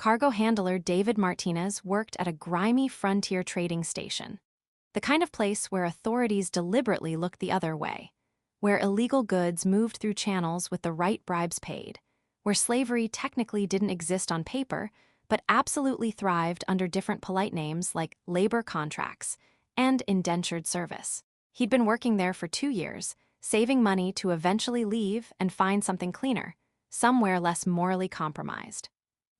cargo handler David Martinez worked at a grimy frontier trading station. The kind of place where authorities deliberately looked the other way, where illegal goods moved through channels with the right bribes paid, where slavery technically didn't exist on paper, but absolutely thrived under different polite names like labor contracts and indentured service. He'd been working there for 2 years, saving money to eventually leave and find something cleaner, somewhere less morally compromised.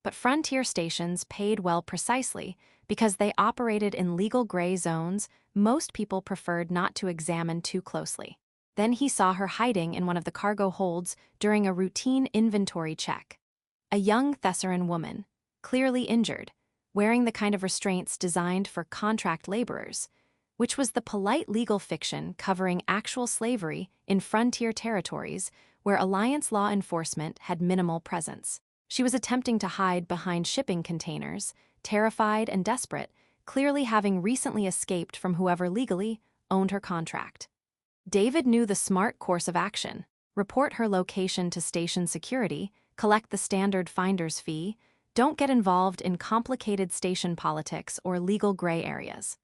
But frontier stations paid well precisely because they operated in legal gray zones most people preferred not to examine too closely. Then he saw her hiding in one of the cargo holds during a routine inventory check. A young Thessaran woman, clearly injured, wearing the kind of restraints designed for contract laborers, which was the polite legal fiction covering actual slavery in frontier territories where Alliance law enforcement had minimal presence. She was attempting to hide behind shipping containers, terrified and desperate, clearly having recently escaped from whoever legally owned her contract. David knew the smart course of action: report her location to station security, collect the standard finder's fee, don't get involved in complicated station politics or legal gray areas.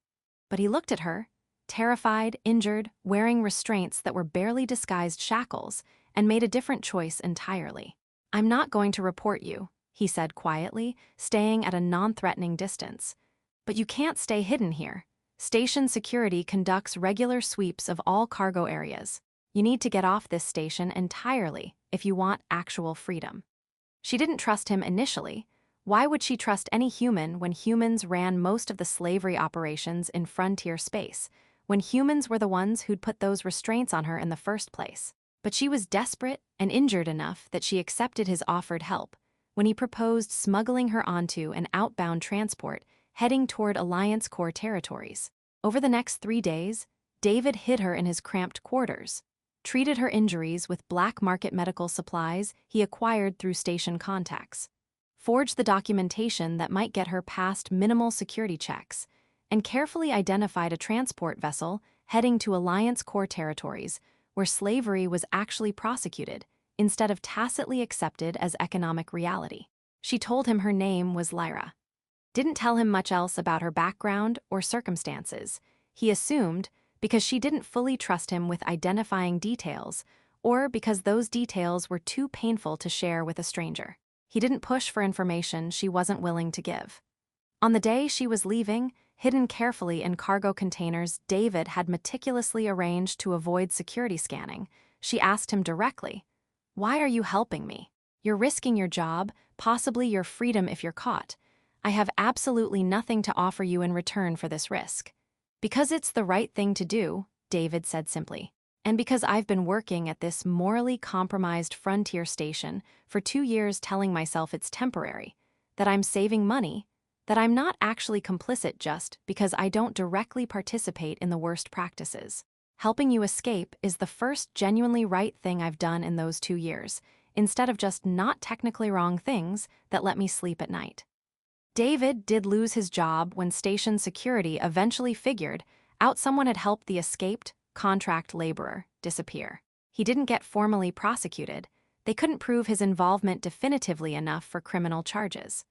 But he looked at her, terrified, injured, wearing restraints that were barely disguised shackles, and made a different choice entirely. "I'm not going to report you," he said quietly, staying at a non-threatening distance. "But you can't stay hidden here. Station security conducts regular sweeps of all cargo areas. You need to get off this station entirely if you want actual freedom." She didn't trust him initially. Why would she trust any human when humans ran most of the slavery operations in frontier space, when humans were the ones who'd put those restraints on her in the first place? But she was desperate and injured enough that she accepted his offered help when he proposed smuggling her onto an outbound transport heading toward Alliance Corps territories. Over the next 3 days, David hid her in his cramped quarters, treated her injuries with black market medical supplies he acquired through station contacts, forged the documentation that might get her past minimal security checks, and carefully identified a transport vessel heading to Alliance Corps territories where slavery was actually prosecuted instead of tacitly accepted as economic reality. She told him her name was Lyra. Didn't tell him much else about her background or circumstances. He assumed because she didn't fully trust him with identifying details, or because those details were too painful to share with a stranger. He didn't push for information she wasn't willing to give. On the day she was leaving, hidden carefully in cargo containers David had meticulously arranged to avoid security scanning, she asked him directly, "Why are you helping me? You're risking your job, possibly your freedom if you're caught. I have absolutely nothing to offer you in return for this risk." "Because it's the right thing to do," David said simply. "And because I've been working at this morally compromised frontier station for 2 years telling myself it's temporary, that I'm saving money, that I'm not actually complicit just because I don't directly participate in the worst practices. Helping you escape is the first genuinely right thing I've done in those 2 years, instead of just not technically wrong things that let me sleep at night." David did lose his job when station security eventually figured out someone had helped the escaped contract laborer disappear. He didn't get formally prosecuted. They couldn't prove his involvement definitively enough for criminal charges.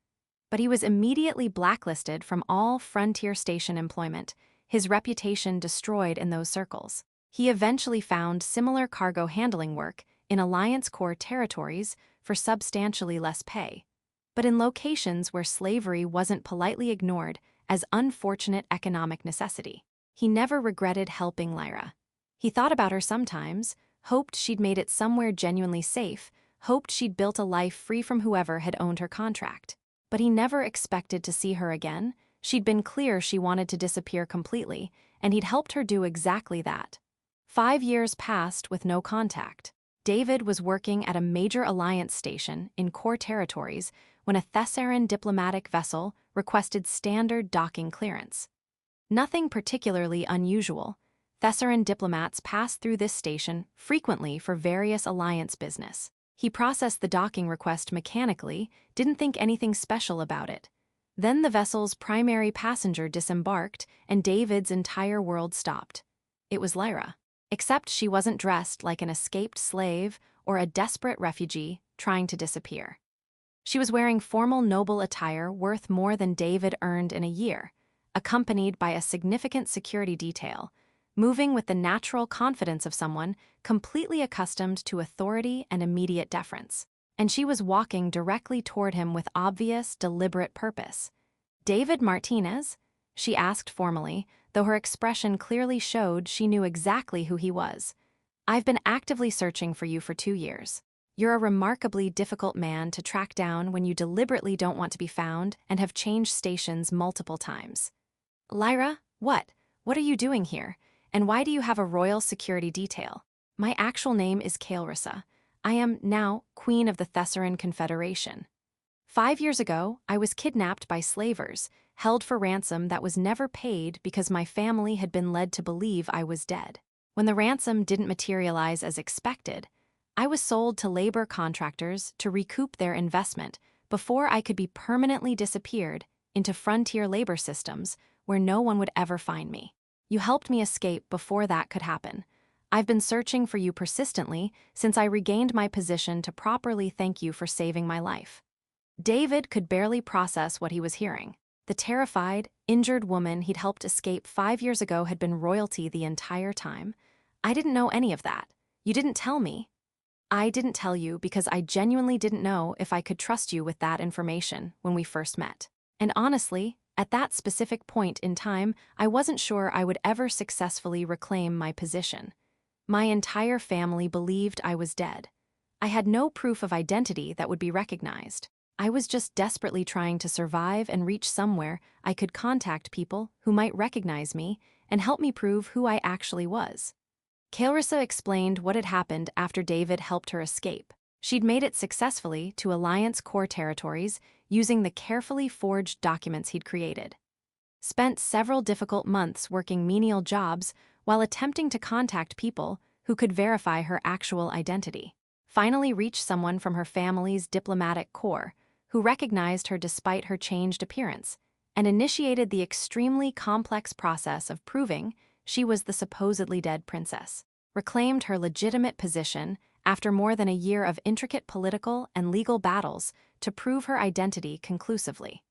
But he was immediately blacklisted from all frontier station employment, his reputation destroyed in those circles. He eventually found similar cargo handling work in Alliance Corps territories for substantially less pay, but in locations where slavery wasn't politely ignored as unfortunate economic necessity. He never regretted helping Lyra. He thought about her sometimes, hoped she'd made it somewhere genuinely safe, hoped she'd built a life free from whoever had owned her contract. But he never expected to see her again. She'd been clear she wanted to disappear completely, and he'd helped her do exactly that. 5 years passed with no contact. David was working at a major alliance station in core territories when a Thessaran diplomatic vessel requested standard docking clearance. Nothing particularly unusual. Thessaran diplomats passed through this station frequently for various alliance business. He processed the docking request mechanically, didn't think anything special about it. Then the vessel's primary passenger disembarked, and David's entire world stopped. It was Lyra. Except she wasn't dressed like an escaped slave or a desperate refugee trying to disappear. She was wearing formal noble attire worth more than David earned in a year, accompanied by a significant security detail, moving with the natural confidence of someone completely accustomed to authority and immediate deference. And she was walking directly toward him with obvious, deliberate purpose. "David Martinez?" she asked formally, though her expression clearly showed she knew exactly who he was. "I've been actively searching for you for 2 years. You're a remarkably difficult man to track down when you deliberately don't want to be found and have changed stations multiple times." "Lyra, what? What are you doing here? And why do you have a royal security detail?" "My actual name is Kaelrissa. I am, now, Queen of the Thessaran Confederation. 5 years ago, I was kidnapped by slavers, held for ransom that was never paid because my family had been led to believe I was dead. When the ransom didn't materialize as expected, I was sold to labor contractors to recoup their investment before I could be permanently disappeared into frontier labor systems where no one would ever find me. You helped me escape before that could happen. I've been searching for you persistently since I regained my position to properly thank you for saving my life." David could barely process what he was hearing. The terrified, injured woman he'd helped escape 5 years ago had been royalty the entire time. "I didn't know any of that. You didn't tell me." "I didn't tell you because I genuinely didn't know if I could trust you with that information when we first met. And honestly, at that specific point in time, I wasn't sure I would ever successfully reclaim my position. My entire family believed I was dead. I had no proof of identity that would be recognized. I was just desperately trying to survive and reach somewhere I could contact people who might recognize me and help me prove who I actually was." Kaelrissa explained what had happened after David helped her escape. She'd made it successfully to Alliance core territories using the carefully forged documents he'd created. Spent several difficult months working menial jobs while attempting to contact people who could verify her actual identity. Finally reached someone from her family's diplomatic corps who recognized her despite her changed appearance and initiated the extremely complex process of proving she was the supposedly dead princess. Reclaimed her legitimate position after more than a year of intricate political and legal battles to prove her identity conclusively.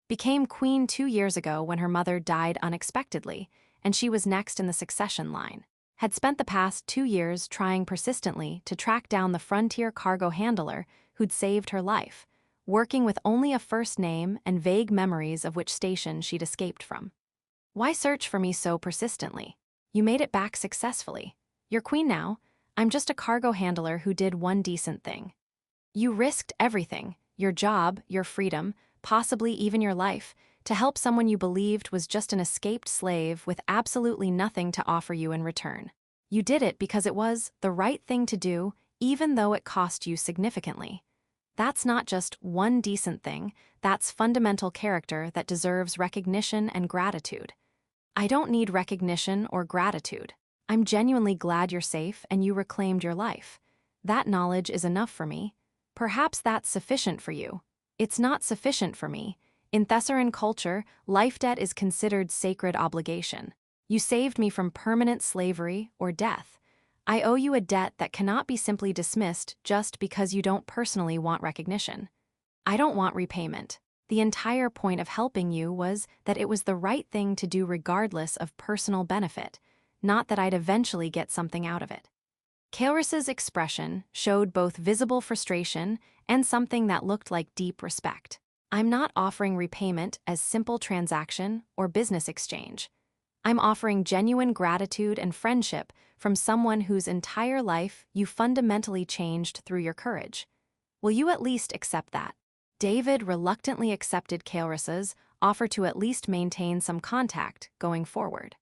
Became queen 2 years ago when her mother died unexpectedly, and she was next in the succession line. Had spent the past 2 years trying persistently to track down the frontier cargo handler who'd saved her life, working with only a first name and vague memories of which station she'd escaped from. "Why search for me so persistently? You made it back successfully. You're queen now. I'm just a cargo handler who did one decent thing. You risked everything, your job, your freedom, possibly even your life, to help someone you believed was just an escaped slave with absolutely nothing to offer you in return. You did it because it was the right thing to do, even though it cost you significantly. That's not just one decent thing, that's fundamental character that deserves recognition and gratitude." "I don't need recognition or gratitude. I'm genuinely glad you're safe and you reclaimed your life. That knowledge is enough for me. Perhaps that's sufficient for you. It's not sufficient for me. In Thessaran culture, life debt is considered sacred obligation. You saved me from permanent slavery or death. I owe you a debt that cannot be simply dismissed just because you don't personally want recognition. I don't want repayment. The entire point of helping you was that it was the right thing to do regardless of personal benefit, not that I'd eventually get something out of it." Kaelrissa's expression showed both visible frustration and something that looked like deep respect. "I'm not offering repayment as simple transaction or business exchange. I'm offering genuine gratitude and friendship from someone whose entire life you fundamentally changed through your courage. Will you at least accept that?" David reluctantly accepted Kaelrissa's offer to at least maintain some contact going forward.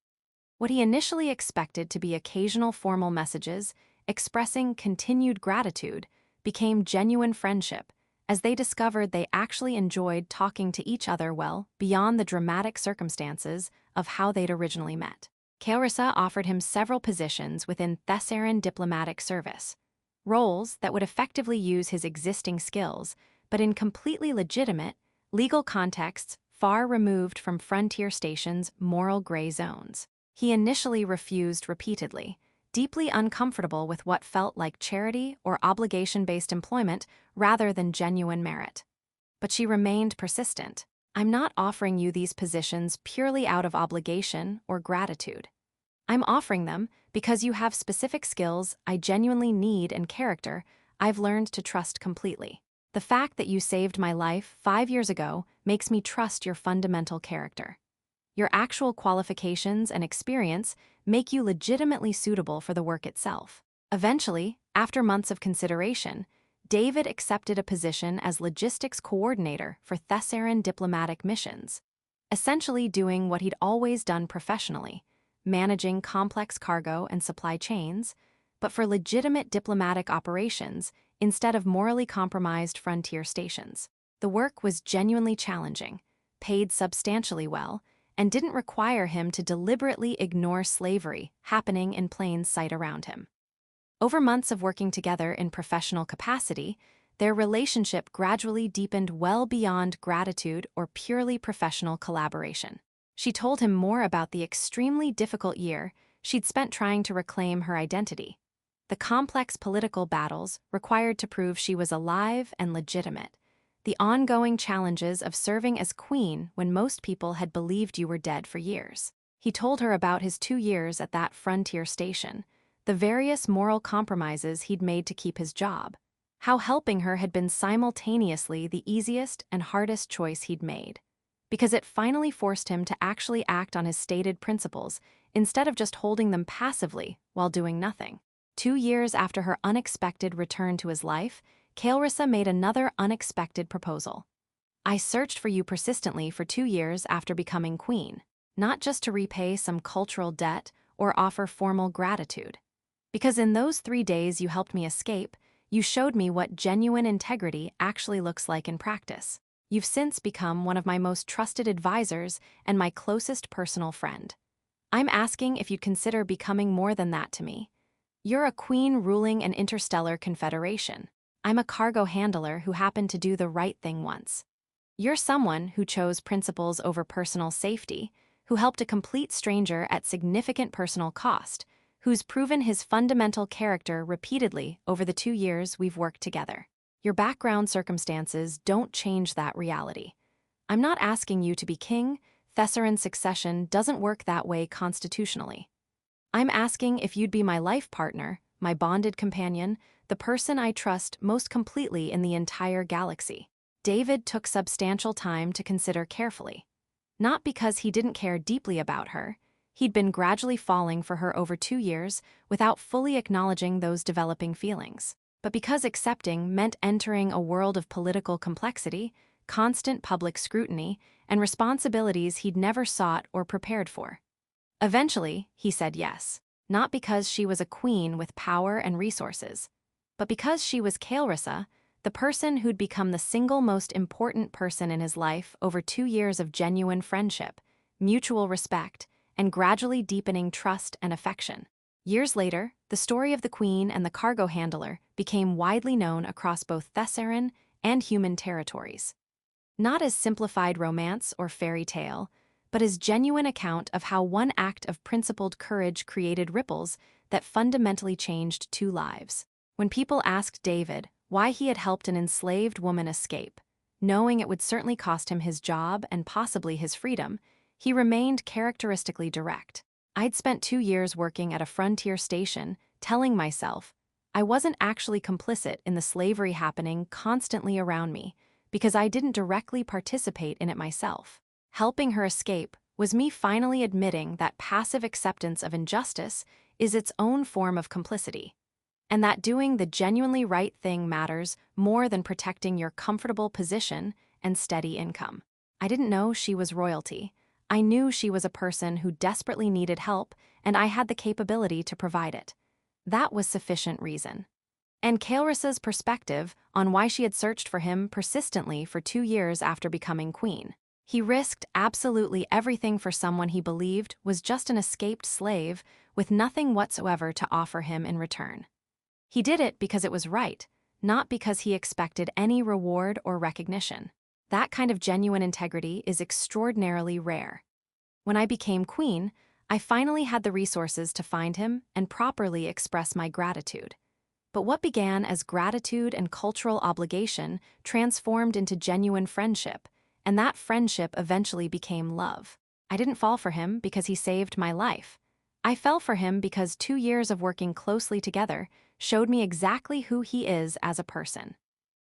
What he initially expected to be occasional formal messages expressing continued gratitude became genuine friendship, as they discovered they actually enjoyed talking to each other well beyond the dramatic circumstances of how they'd originally met. Kaelrissa offered him several positions within Thessaran diplomatic service, roles that would effectively use his existing skills, but in completely legitimate, legal contexts far removed from frontier stations' moral gray zones. He initially refused repeatedly, deeply uncomfortable with what felt like charity or obligation-based employment rather than genuine merit. But she remained persistent. I'm not offering you these positions purely out of obligation or gratitude. I'm offering them because you have specific skills I genuinely need and character I've learned to trust completely. The fact that you saved my life 5 years ago makes me trust your fundamental character. Your actual qualifications and experience make you legitimately suitable for the work itself. Eventually, after months of consideration, David accepted a position as logistics coordinator for Thessaran diplomatic missions, essentially doing what he'd always done professionally, managing complex cargo and supply chains, but for legitimate diplomatic operations instead of morally compromised frontier stations. The work was genuinely challenging, paid substantially well, and didn't require him to deliberately ignore slavery happening in plain sight around him. Over months of working together in professional capacity, their relationship gradually deepened well beyond gratitude or purely professional collaboration. She told him more about the extremely difficult year she'd spent trying to reclaim her identity, the complex political battles required to prove she was alive and legitimate, the ongoing challenges of serving as queen when most people had believed you were dead for years. He told her about his 2 years at that frontier station, the various moral compromises he'd made to keep his job, how helping her had been simultaneously the easiest and hardest choice he'd made, because it finally forced him to actually act on his stated principles instead of just holding them passively while doing nothing. 2 years after her unexpected return to his life, Kael'rissa made another unexpected proposal. I searched for you persistently for 2 years after becoming queen, not just to repay some cultural debt or offer formal gratitude. Because in those 3 days you helped me escape, you showed me what genuine integrity actually looks like in practice. You've since become one of my most trusted advisors and my closest personal friend. I'm asking if you'd consider becoming more than that to me. You're a queen ruling an interstellar confederation. I'm a cargo handler who happened to do the right thing once. You're someone who chose principles over personal safety, who helped a complete stranger at significant personal cost, who's proven his fundamental character repeatedly over the 2 years we've worked together. Your background circumstances don't change that reality. I'm not asking you to be king. Thessaran succession doesn't work that way constitutionally. I'm asking if you'd be my life partner, my bonded companion, the person I trust most completely in the entire galaxy. David took substantial time to consider carefully. Not because he didn't care deeply about her. He'd been gradually falling for her over 2 years without fully acknowledging those developing feelings. But because accepting meant entering a world of political complexity, constant public scrutiny, and responsibilities he'd never sought or prepared for. Eventually, he said yes, not because she was a queen with power and resources, but because she was Kael'rissa, the person who'd become the single most important person in his life over 2 years of genuine friendship, mutual respect, and gradually deepening trust and affection. Years later, the story of the queen and the cargo handler became widely known across both Thessaran and human territories. Not as simplified romance or fairy tale, but as genuine account of how one act of principled courage created ripples that fundamentally changed 2 lives. When people asked David why he had helped an enslaved woman escape, knowing it would certainly cost him his job and possibly his freedom, he remained characteristically direct. I'd spent 2 years working at a frontier station, telling myself I wasn't actually complicit in the slavery happening constantly around me because I didn't directly participate in it myself. Helping her escape was me finally admitting that passive acceptance of injustice is its own form of complicity, and that doing the genuinely right thing matters more than protecting your comfortable position and steady income. I didn't know she was royalty. I knew she was a person who desperately needed help, and I had the capability to provide it. That was sufficient reason. And Kael'rissa's perspective on why she had searched for him persistently for 2 years after becoming queen. He risked absolutely everything for someone he believed was just an escaped slave with nothing whatsoever to offer him in return. He did it because it was right, not because he expected any reward or recognition. That kind of genuine integrity is extraordinarily rare. When I became queen, I finally had the resources to find him and properly express my gratitude. But what began as gratitude and cultural obligation transformed into genuine friendship, and that friendship eventually became love. I didn't fall for him because he saved my life. I fell for him because 2 years of working closely together showed me exactly who he is as a person.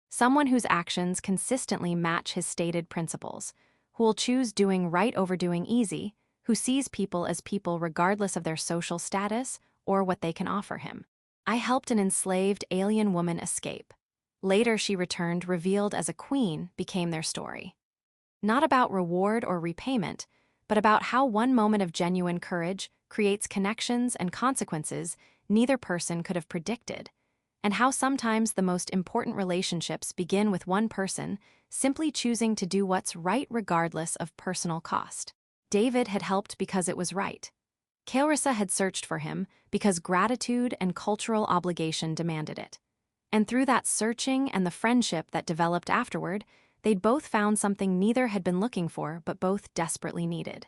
Someone whose actions consistently match his stated principles, who will choose doing right over doing easy, who sees people as people regardless of their social status or what they can offer him. I helped an enslaved alien woman escape. Later she returned, revealed as a queen, became their story. Not about reward or repayment, but about how one moment of genuine courage creates connections and consequences neither person could have predicted, and how sometimes the most important relationships begin with one person simply choosing to do what's right regardless of personal cost. David had helped because it was right. Clarissa had searched for him because gratitude and cultural obligation demanded it. And through that searching and the friendship that developed afterward, they'd both found something neither had been looking for but both desperately needed.